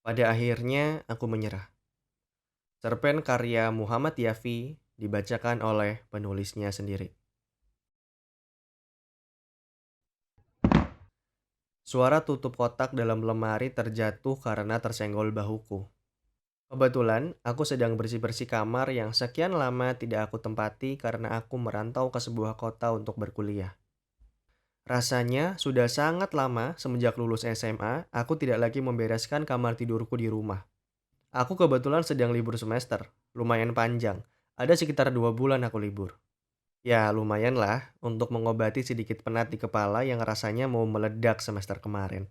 Pada akhirnya aku menyerah. Cerpen karya Muhammad Yafi dibacakan oleh penulisnya sendiri. Suara tutup kotak dalam lemari terjatuh karena tersenggol bahuku. Kebetulan, aku sedang bersih-bersih kamar yang sekian lama tidak aku tempati karena aku merantau ke sebuah kota untuk berkuliah. Rasanya sudah sangat lama semenjak lulus SMA, aku tidak lagi membereskan kamar tidurku di rumah. Aku kebetulan sedang libur semester, lumayan panjang. Ada sekitar 2 bulan aku libur. Ya, lumayan lah untuk mengobati sedikit penat di kepala yang rasanya mau meledak semester kemarin.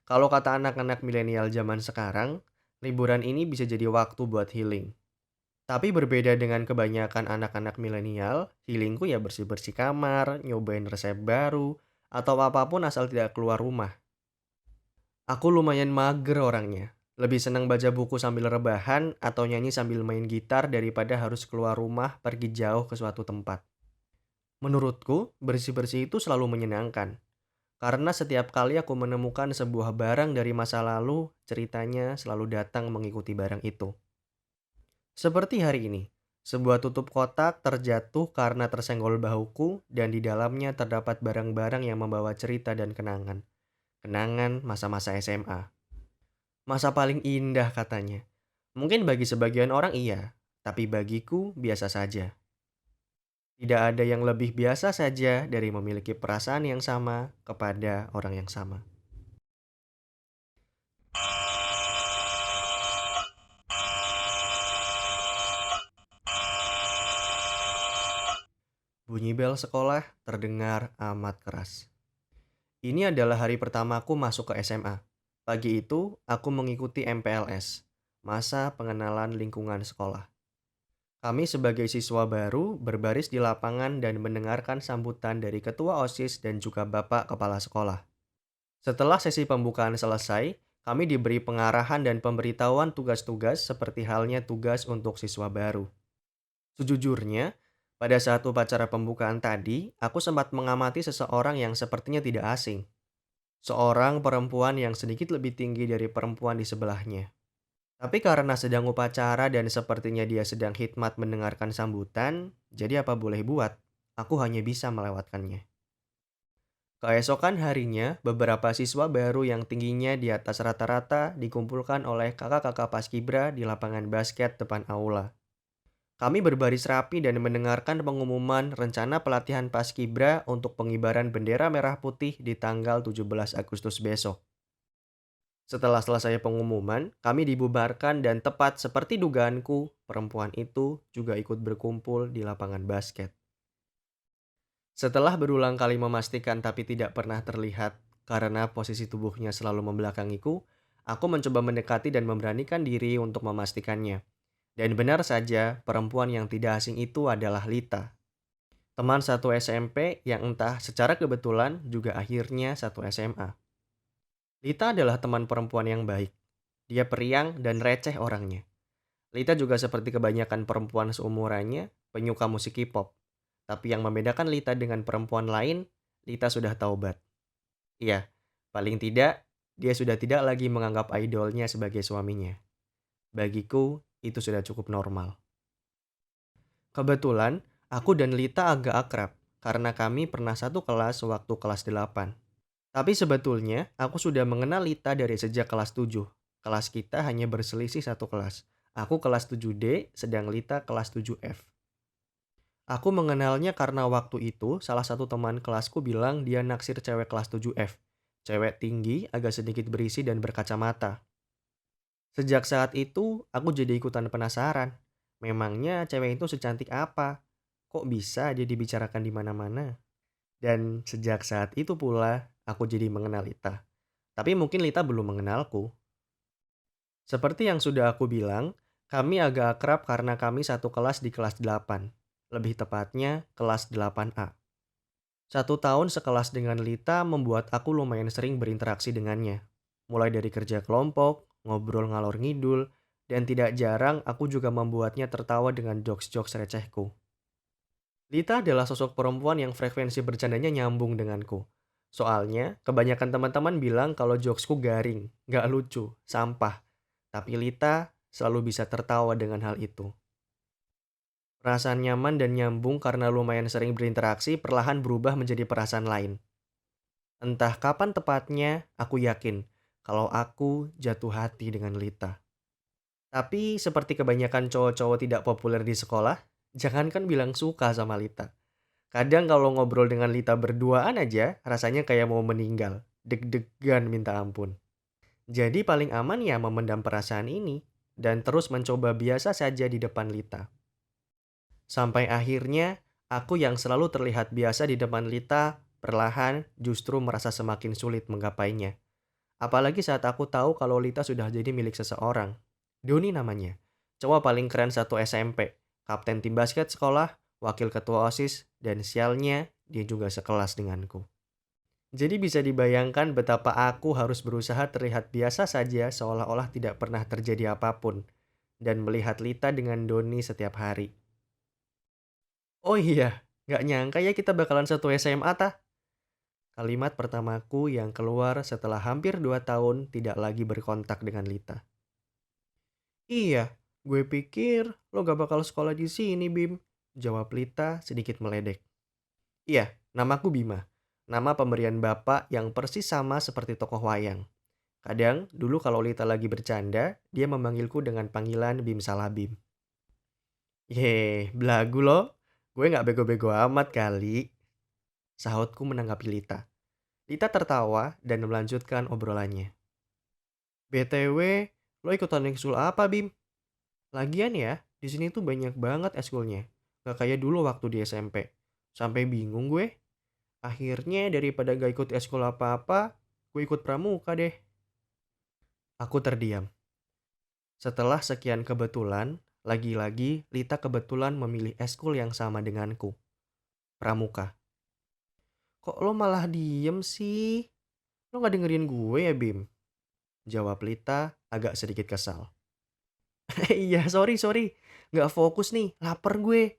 Kalau kata anak-anak milenial zaman sekarang, liburan ini bisa jadi waktu buat healing. Tapi berbeda dengan kebanyakan anak-anak milenial, healingku ya bersih-bersih kamar, nyobain resep baru, atau apapun asal tidak keluar rumah. Aku lumayan mager orangnya. Lebih senang baca buku sambil rebahan atau nyanyi sambil main gitar daripada harus keluar rumah pergi jauh ke suatu tempat. Menurutku, bersih-bersih itu selalu menyenangkan. Karena setiap kali aku menemukan sebuah barang dari masa lalu, ceritanya selalu datang mengikuti barang itu. Seperti hari ini, sebuah tutup kotak terjatuh karena tersenggol bahuku dan di dalamnya terdapat barang-barang yang membawa cerita dan kenangan. Kenangan masa-masa SMA. Masa paling indah katanya. Mungkin bagi sebagian orang iya, tapi bagiku biasa saja. Tidak ada yang lebih biasa saja dari memiliki perasaan yang sama kepada orang yang sama. Bunyi bel sekolah terdengar amat keras. Ini adalah hari pertamaku masuk ke SMA. Pagi itu, aku mengikuti MPLS, masa pengenalan lingkungan sekolah. Kami sebagai siswa baru berbaris di lapangan dan mendengarkan sambutan dari ketua OSIS dan juga Bapak Kepala Sekolah. Setelah sesi pembukaan selesai, kami diberi pengarahan dan pemberitahuan tugas-tugas seperti halnya tugas untuk siswa baru. Sejujurnya, pada saat upacara pembukaan tadi, aku sempat mengamati seseorang yang sepertinya tidak asing. Seorang perempuan yang sedikit lebih tinggi dari perempuan di sebelahnya. Tapi karena sedang upacara dan sepertinya dia sedang hikmat mendengarkan sambutan, jadi apa boleh buat, aku hanya bisa melewatkannya. Keesokan harinya, beberapa siswa baru yang tingginya di atas rata-rata dikumpulkan oleh kakak-kakak paskibra di lapangan basket depan aula. Kami berbaris rapi dan mendengarkan pengumuman rencana pelatihan paskibra untuk pengibaran bendera merah putih di tanggal 17 Agustus besok. Setelah selesai pengumuman, kami dibubarkan dan tepat seperti dugaanku, perempuan itu juga ikut berkumpul di lapangan basket. Setelah berulang kali memastikan tapi tidak pernah terlihat karena posisi tubuhnya selalu membelakangiku, aku mencoba mendekati dan memberanikan diri untuk memastikannya. Dan benar saja, perempuan yang tidak asing itu adalah Lita, teman satu SMP yang entah secara kebetulan juga akhirnya satu SMA. Lita adalah teman perempuan yang baik. Dia periang dan receh orangnya. Lita juga seperti kebanyakan perempuan seumurannya, penyuka musik K-pop. Tapi yang membedakan Lita dengan perempuan lain, Lita sudah taubat. Iya, paling tidak, dia sudah tidak lagi menganggap idolnya sebagai suaminya. Bagiku, itu sudah cukup normal. Kebetulan, aku dan Lita agak akrab, karena kami pernah satu kelas waktu kelas 8. Tapi sebetulnya, aku sudah mengenal Lita dari sejak kelas 7. Kelas kita hanya berselisih satu kelas. Aku kelas 7D, sedang Lita kelas 7F. Aku mengenalnya karena waktu itu salah satu teman kelasku bilang dia naksir cewek kelas 7F. Cewek tinggi, agak sedikit berisi dan berkacamata. Sejak saat itu, aku jadi ikutan penasaran. Memangnya cewek itu secantik apa? Kok bisa dia dibicarakan di mana-mana? Dan sejak saat itu pula, aku jadi mengenal Lita. Tapi mungkin Lita belum mengenalku. Seperti yang sudah aku bilang, kami agak akrab karena kami satu kelas di kelas 8. Lebih tepatnya, kelas 8A. 1 tahun sekelas dengan Lita membuat aku lumayan sering berinteraksi dengannya. Mulai dari kerja kelompok, ngobrol ngalor ngidul, dan tidak jarang aku juga membuatnya tertawa dengan jokes-jokes recehku. Lita adalah sosok perempuan yang frekuensi bercandanya nyambung denganku. Soalnya, kebanyakan teman-teman bilang kalau jokesku garing, gak lucu, sampah. Tapi Lita selalu bisa tertawa dengan hal itu. Perasaan nyaman dan nyambung karena lumayan sering berinteraksi perlahan berubah menjadi perasaan lain. Entah kapan tepatnya, aku yakin kalau aku jatuh hati dengan Lita. Tapi seperti kebanyakan cowok-cowok tidak populer di sekolah, jangankan bilang suka sama Lita. Kadang kalau ngobrol dengan Lita berduaan aja, rasanya kayak mau meninggal. Deg-degan minta ampun. Jadi paling aman ya memendam perasaan ini dan terus mencoba biasa saja di depan Lita. Sampai akhirnya, aku yang selalu terlihat biasa di depan Lita, perlahan justru merasa semakin sulit menggapainya. Apalagi saat aku tahu kalau Lita sudah jadi milik seseorang. Doni namanya. Cowok paling keren satu SMP. Kapten tim basket sekolah, wakil ketua OSIS, dan sialnya dia juga sekelas denganku. Jadi bisa dibayangkan betapa aku harus berusaha terlihat biasa saja seolah-olah tidak pernah terjadi apapun. Dan melihat Lita dengan Doni setiap hari. Oh iya, gak nyangka ya kita bakalan satu SMA tah. Kalimat pertamaku yang keluar setelah hampir 2 tahun tidak lagi berkontak dengan Lita. Iya, gue pikir lo gak bakal sekolah di sini, Bim. Jawab Lita sedikit meledek. Iya, namaku Bima. Nama pemberian bapak yang persis sama seperti tokoh wayang. Kadang, dulu kalau Lita lagi bercanda, dia memanggilku dengan panggilan Bim Salabim. Yeay, belagu lo. Gue gak bego-bego amat kali. Sahutku menanggapi Lita. Lita tertawa dan melanjutkan obrolannya. BTW, lo ikutan ekskul apa, Bim? Lagian ya, di sini tuh banyak banget ekskulnya. Gak kayak dulu waktu di SMP. Sampai bingung gue. Akhirnya daripada gak ikut ekskul apa-apa, gue ikut pramuka deh. Aku terdiam. Setelah sekian kebetulan, lagi-lagi Lita kebetulan memilih ekskul yang sama denganku. Pramuka. Kok lo malah diem sih? Lo gak dengerin gue ya, Bim? Jawab Lita agak sedikit kesal. Iya, sorry. Nggak fokus nih, lapar gue.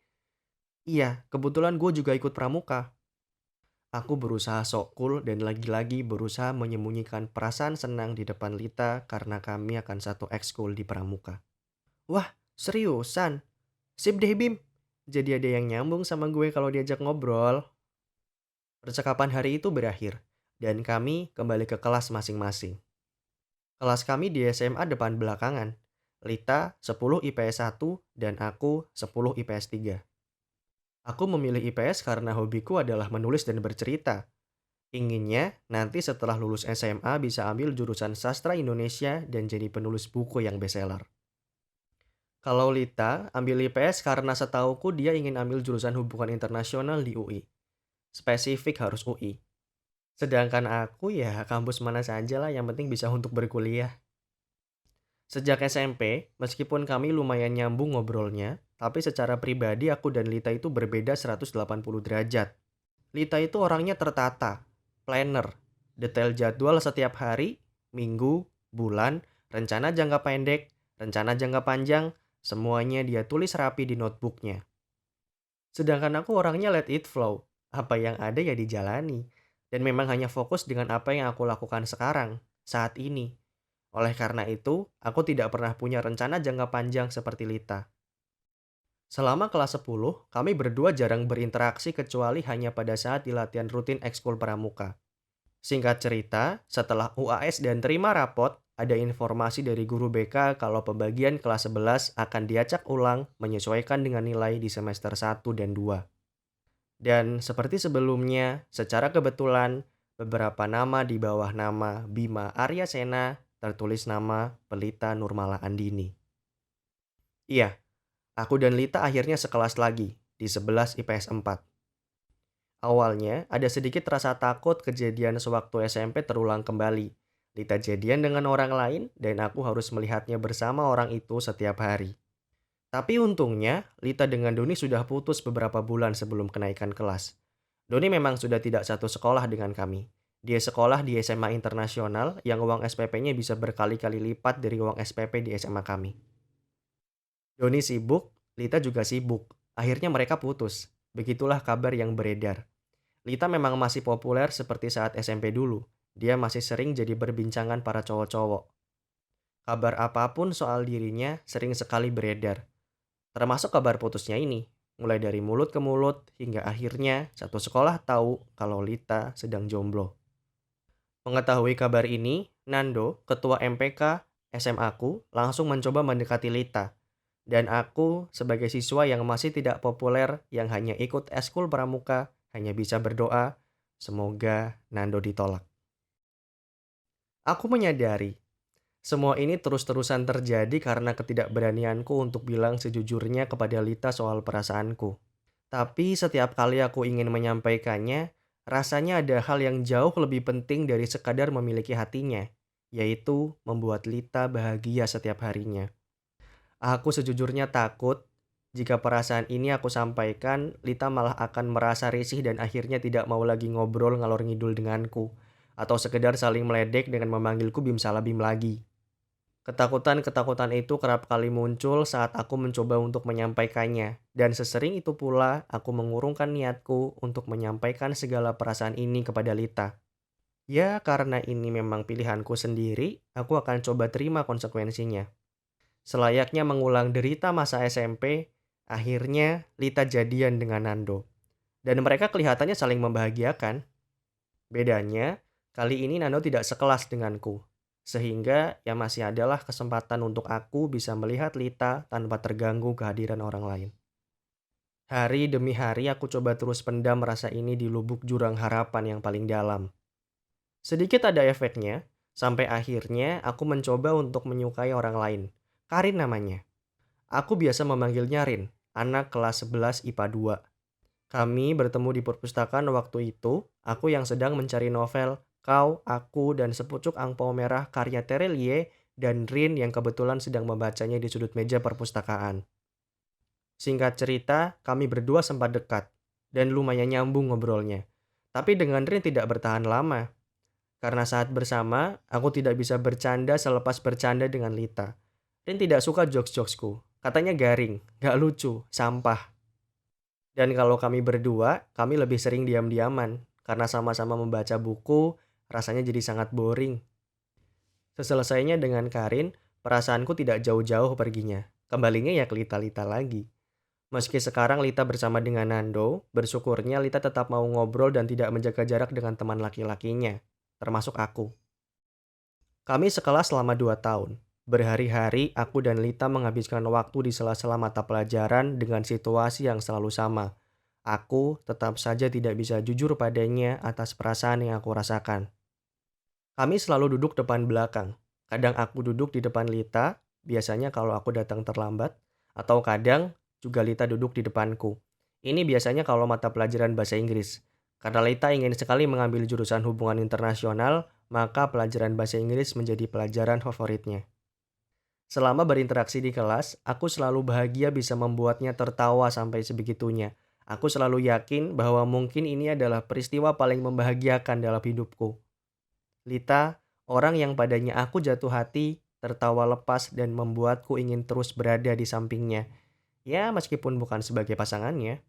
Iya, kebetulan gue juga ikut pramuka. Aku berusaha sok cool dan lagi-lagi berusaha menyembunyikan perasaan senang di depan Lita karena kami akan satu ekskul di pramuka. Wah, seriusan? Sip deh, Bim. Jadi ada yang nyambung sama gue kalau diajak ngobrol. Percakapan hari itu berakhir, dan kami kembali ke kelas masing-masing. Kelas kami di SMA depan belakangan. Lita 10 IPS 1 dan aku 10 IPS 3. Aku memilih IPS karena hobiku adalah menulis dan bercerita. Inginnya nanti setelah lulus SMA bisa ambil jurusan sastra Indonesia dan jadi penulis buku yang bestseller. Kalau Lita ambil IPS karena setauku dia ingin ambil jurusan hubungan internasional di UI. Spesifik harus UI. Sedangkan aku ya kampus mana saja lah yang penting bisa untuk berkuliah. Sejak SMP, meskipun kami lumayan nyambung ngobrolnya, tapi secara pribadi aku dan Lita itu berbeda 180 derajat. Lita itu orangnya tertata, planner, detail jadwal setiap hari, minggu, bulan, rencana jangka pendek, rencana jangka panjang, semuanya dia tulis rapi di notebooknya. Sedangkan aku orangnya let it flow, apa yang ada ya dijalani, dan memang hanya fokus dengan apa yang aku lakukan sekarang, saat ini. Oleh karena itu, aku tidak pernah punya rencana jangka panjang seperti Lita. Selama kelas 10, kami berdua jarang berinteraksi kecuali hanya pada saat di latihan rutin ekskul pramuka. Singkat cerita, setelah UAS dan terima rapot, ada informasi dari guru BK kalau pembagian kelas 11 akan diacak ulang menyesuaikan dengan nilai di semester 1 dan 2. Dan seperti sebelumnya, secara kebetulan, beberapa nama di bawah nama Bima Arya Sena tertulis nama Pelita Nurmala Andini. Iya, aku dan Lita akhirnya sekelas lagi di 11 IPS 4. Awalnya ada sedikit rasa takut kejadian sewaktu SMP terulang kembali. Lita jadian dengan orang lain dan aku harus melihatnya bersama orang itu setiap hari. Tapi untungnya, Lita dengan Doni sudah putus beberapa bulan sebelum kenaikan kelas. Doni memang sudah tidak satu sekolah dengan kami. Dia sekolah di SMA internasional yang uang SPP-nya bisa berkali-kali lipat dari uang SPP di SMA kami. Doni sibuk, Lita juga sibuk. Akhirnya mereka putus. Begitulah kabar yang beredar. Lita memang masih populer seperti saat SMP dulu. Dia masih sering jadi perbincangan para cowok-cowok. Kabar apapun soal dirinya sering sekali beredar, termasuk kabar putusnya ini. Mulai dari mulut ke mulut hingga akhirnya satu sekolah tahu kalau Lita sedang jomblo. Mengetahui kabar ini, Nando, ketua MPK SMA-ku, langsung mencoba mendekati Lita. Dan aku, sebagai siswa yang masih tidak populer, yang hanya ikut eskul pramuka, hanya bisa berdoa, semoga Nando ditolak. Aku menyadari, semua ini terus-terusan terjadi karena ketidakberanianku untuk bilang sejujurnya kepada Lita soal perasaanku. Tapi setiap kali aku ingin menyampaikannya, rasanya ada hal yang jauh lebih penting dari sekadar memiliki hatinya, yaitu membuat Lita bahagia setiap harinya. Aku sejujurnya takut jika perasaan ini aku sampaikan, Lita malah akan merasa risih dan akhirnya tidak mau lagi ngobrol ngalor ngidul denganku, atau sekedar saling meledek dengan memanggilku Bim salah Bim lagi. Ketakutan-ketakutan itu kerap kali muncul saat aku mencoba untuk menyampaikannya, dan sesering itu pula aku mengurungkan niatku untuk menyampaikan segala perasaan ini kepada Lita. Ya, karena ini memang pilihanku sendiri, aku akan coba terima konsekuensinya. Selayaknya mengulang derita masa SMP, akhirnya Lita jadian dengan Nando. Dan mereka kelihatannya saling membahagiakan. Bedanya, kali ini Nando tidak sekelas denganku. Sehingga ya masih adalah kesempatan untuk aku bisa melihat Lita tanpa terganggu kehadiran orang lain. Hari demi hari aku coba terus pendam rasa ini di lubuk jurang harapan yang paling dalam. Sedikit ada efeknya, sampai akhirnya aku mencoba untuk menyukai orang lain. Karin namanya. Aku biasa memanggilnya Rin, anak kelas 11 IPA 2. Kami bertemu di perpustakaan waktu itu, aku yang sedang mencari novel Kau, Aku, dan Sepucuk Angpau Merah karya Terelie dan Rin yang kebetulan sedang membacanya di sudut meja perpustakaan. Singkat cerita, kami berdua sempat dekat dan lumayan nyambung ngobrolnya. Tapi dengan Rin tidak bertahan lama, karena saat bersama, aku tidak bisa bercanda selepas bercanda dengan Lita. Rin tidak suka jokes-jokesku, katanya garing, gak lucu, sampah. Dan kalau kami berdua, kami lebih sering diam-diaman, karena sama-sama membaca buku, rasanya jadi sangat boring. Seselesainya dengan Karin, perasaanku tidak jauh-jauh perginya. Kembalinya ya ke Lita-Lita lagi. Meski sekarang Lita bersama dengan Nando, bersyukurnya Lita tetap mau ngobrol dan tidak menjaga jarak dengan teman laki-lakinya, termasuk aku. Kami sekelas selama 2 tahun. Berhari-hari aku dan Lita menghabiskan waktu di sela-sela mata pelajaran dengan situasi yang selalu sama. Aku tetap saja tidak bisa jujur padanya atas perasaan yang aku rasakan. Kami selalu duduk depan belakang. Kadang aku duduk di depan Lita, biasanya kalau aku datang terlambat, atau kadang juga Lita duduk di depanku. Ini biasanya kalau mata pelajaran bahasa Inggris. Karena Lita ingin sekali mengambil jurusan hubungan internasional, maka pelajaran bahasa Inggris menjadi pelajaran favoritnya. Selama berinteraksi di kelas, aku selalu bahagia bisa membuatnya tertawa sampai sebegitunya. Aku selalu yakin bahwa mungkin ini adalah peristiwa paling membahagiakan dalam hidupku. Lita, orang yang padanya aku jatuh hati, tertawa lepas dan membuatku ingin terus berada di sampingnya. Ya, meskipun bukan sebagai pasangannya.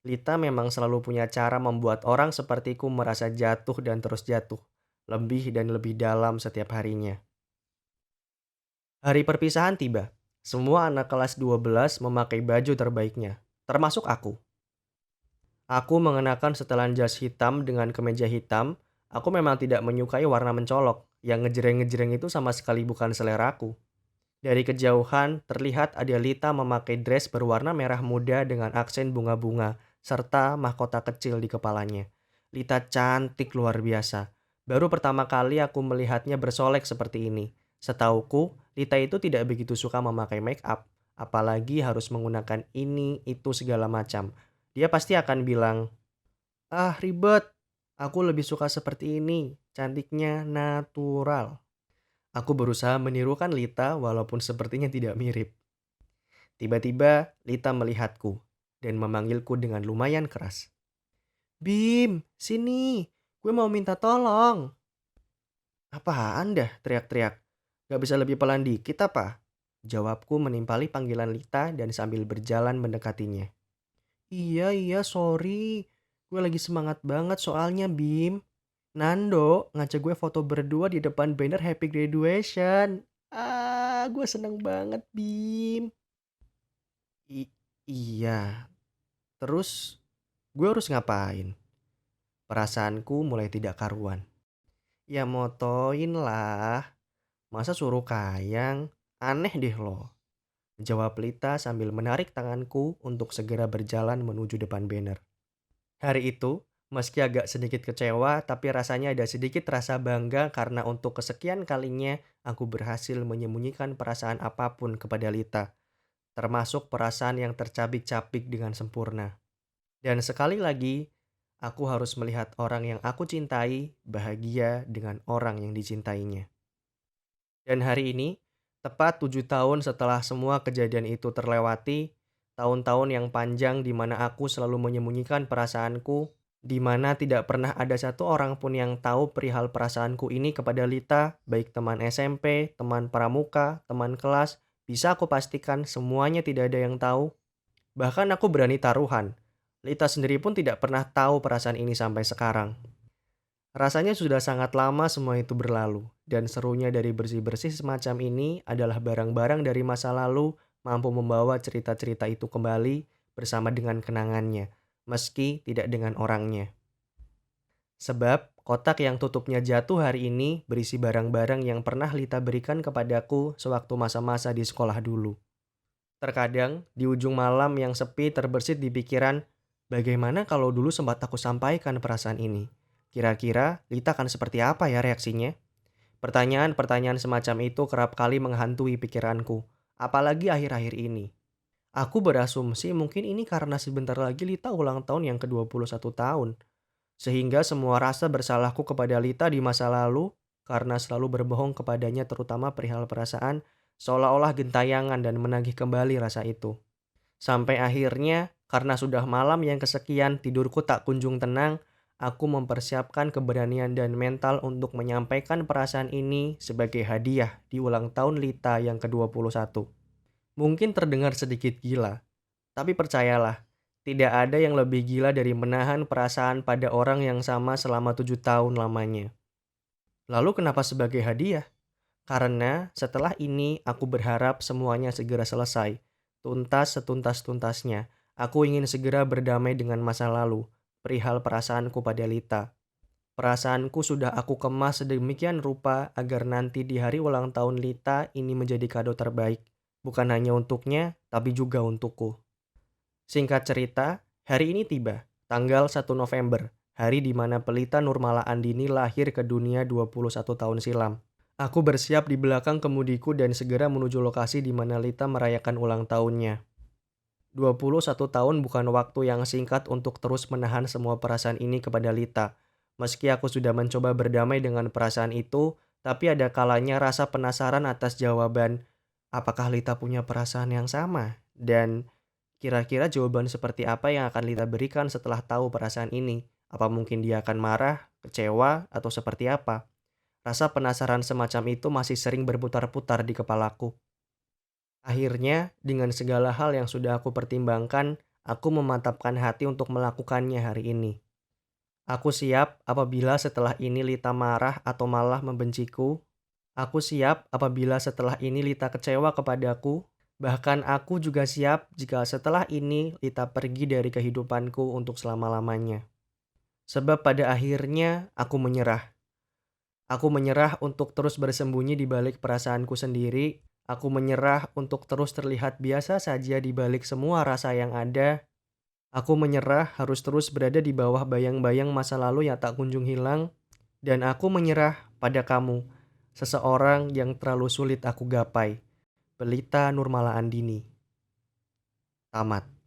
Lita memang selalu punya cara membuat orang sepertiku merasa jatuh dan terus jatuh. Lebih dan lebih dalam setiap harinya. Hari perpisahan tiba. Semua anak kelas 12 memakai baju terbaiknya, termasuk aku. Aku mengenakan setelan jas hitam dengan kemeja hitam. Aku memang tidak menyukai warna mencolok. Yang ngejreng-ngejreng itu sama sekali bukan seleraku. Dari kejauhan, terlihat ada Lita memakai dress berwarna merah muda dengan aksen bunga-bunga, serta mahkota kecil di kepalanya. Lita cantik luar biasa. Baru pertama kali aku melihatnya bersolek seperti ini. Setauku, Lita itu tidak begitu suka memakai make up, apalagi harus menggunakan ini, itu segala macam. Dia pasti akan bilang, "Ah, ribet. Aku lebih suka seperti ini. Cantiknya natural." Aku berusaha menirukan Lita walaupun sepertinya tidak mirip. Tiba-tiba Lita melihatku dan memanggilku dengan lumayan keras. "Bim, sini. Gue mau minta tolong." "Apaan dah?" teriak-teriak. "Gak bisa lebih pelan dikit apa?" Jawabku menimpali panggilan Lita dan sambil berjalan mendekatinya. "Iya, sorry. Gue lagi semangat banget soalnya, Bim." Nando ngajak gue foto berdua di depan banner happy graduation. Gue seneng banget, Bim. Iya, terus gue harus ngapain? Perasaanku mulai tidak karuan. Ya motoin lah, masa suruh kayang? Aneh deh lo. Jawab Lita sambil menarik tanganku untuk segera berjalan menuju depan banner. Hari itu, meski agak sedikit kecewa, tapi rasanya ada sedikit rasa bangga karena untuk kesekian kalinya aku berhasil menyembunyikan perasaan apapun kepada Lita, termasuk perasaan yang tercabik-cabik dengan sempurna. Dan sekali lagi, aku harus melihat orang yang aku cintai bahagia dengan orang yang dicintainya. Dan hari ini, tepat 7 tahun setelah semua kejadian itu terlewati, tahun-tahun yang panjang di mana aku selalu menyembunyikan perasaanku, di mana tidak pernah ada satu orang pun yang tahu perihal perasaanku ini kepada Lita, baik teman SMP, teman pramuka, teman kelas, bisa aku pastikan semuanya tidak ada yang tahu. Bahkan aku berani taruhan, Lita sendiri pun tidak pernah tahu perasaan ini sampai sekarang. Rasanya sudah sangat lama semua itu berlalu, dan serunya dari bersih-bersih semacam ini adalah barang-barang dari masa lalu mampu membawa cerita-cerita itu kembali bersama dengan kenangannya, meski tidak dengan orangnya. Sebab kotak yang tutupnya jatuh hari ini berisi barang-barang yang pernah Lita berikan kepadaku sewaktu masa-masa di sekolah dulu. Terkadang, di ujung malam yang sepi terbersit di pikiran, bagaimana kalau dulu sempat aku sampaikan perasaan ini? Kira-kira Lita akan seperti apa ya reaksinya? Pertanyaan-pertanyaan semacam itu kerap kali menghantui pikiranku, apalagi akhir-akhir ini. Aku berasumsi mungkin ini karena sebentar lagi Lita ulang tahun yang ke-21 tahun. Sehingga semua rasa bersalahku kepada Lita di masa lalu karena selalu berbohong kepadanya terutama perihal perasaan seolah-olah gentayangan dan menagih kembali rasa itu. Sampai akhirnya karena sudah malam yang kesekian tidurku tak kunjung tenang, aku mempersiapkan keberanian dan mental untuk menyampaikan perasaan ini sebagai hadiah di ulang tahun Lita yang ke-21. Mungkin terdengar sedikit gila, tapi percayalah, tidak ada yang lebih gila dari menahan perasaan pada orang yang sama selama 7 tahun lamanya. Lalu kenapa sebagai hadiah? Karena setelah ini aku berharap semuanya segera selesai. Tuntas setuntas-tuntasnya, aku ingin segera berdamai dengan masa lalu, perihal perasaanku pada Lita. Perasaanku sudah aku kemas sedemikian rupa agar nanti di hari ulang tahun Lita ini menjadi kado terbaik. Bukan hanya untuknya, tapi juga untukku. Singkat cerita, hari ini tiba, tanggal 1 November, hari di mana pelita Nurmala Andini lahir ke dunia 21 tahun silam. Aku bersiap di belakang kemudiku dan segera menuju lokasi di mana Lita merayakan ulang tahunnya. 21 tahun bukan waktu yang singkat untuk terus menahan semua perasaan ini kepada Lita. Meski aku sudah mencoba berdamai dengan perasaan itu, tapi ada kalanya rasa penasaran atas jawaban, apakah Lita punya perasaan yang sama? Dan kira-kira jawaban seperti apa yang akan Lita berikan setelah tahu perasaan ini? Apa mungkin dia akan marah, kecewa, atau seperti apa? Rasa penasaran semacam itu masih sering berputar-putar di kepalaku. Akhirnya, dengan segala hal yang sudah aku pertimbangkan, aku memantapkan hati untuk melakukannya hari ini. Aku siap apabila setelah ini Lita marah atau malah membenciku. Aku siap apabila setelah ini Lita kecewa kepadaku. Bahkan aku juga siap jika setelah ini Lita pergi dari kehidupanku untuk selama-lamanya. Sebab pada akhirnya aku menyerah. Aku menyerah untuk terus bersembunyi di balik perasaanku sendiri. Aku menyerah untuk terus terlihat biasa saja di balik semua rasa yang ada. Aku menyerah harus terus berada di bawah bayang-bayang masa lalu yang tak kunjung hilang. Dan aku menyerah pada kamu, seseorang yang terlalu sulit aku gapai. Pelita Nurmala Andini. Tamat.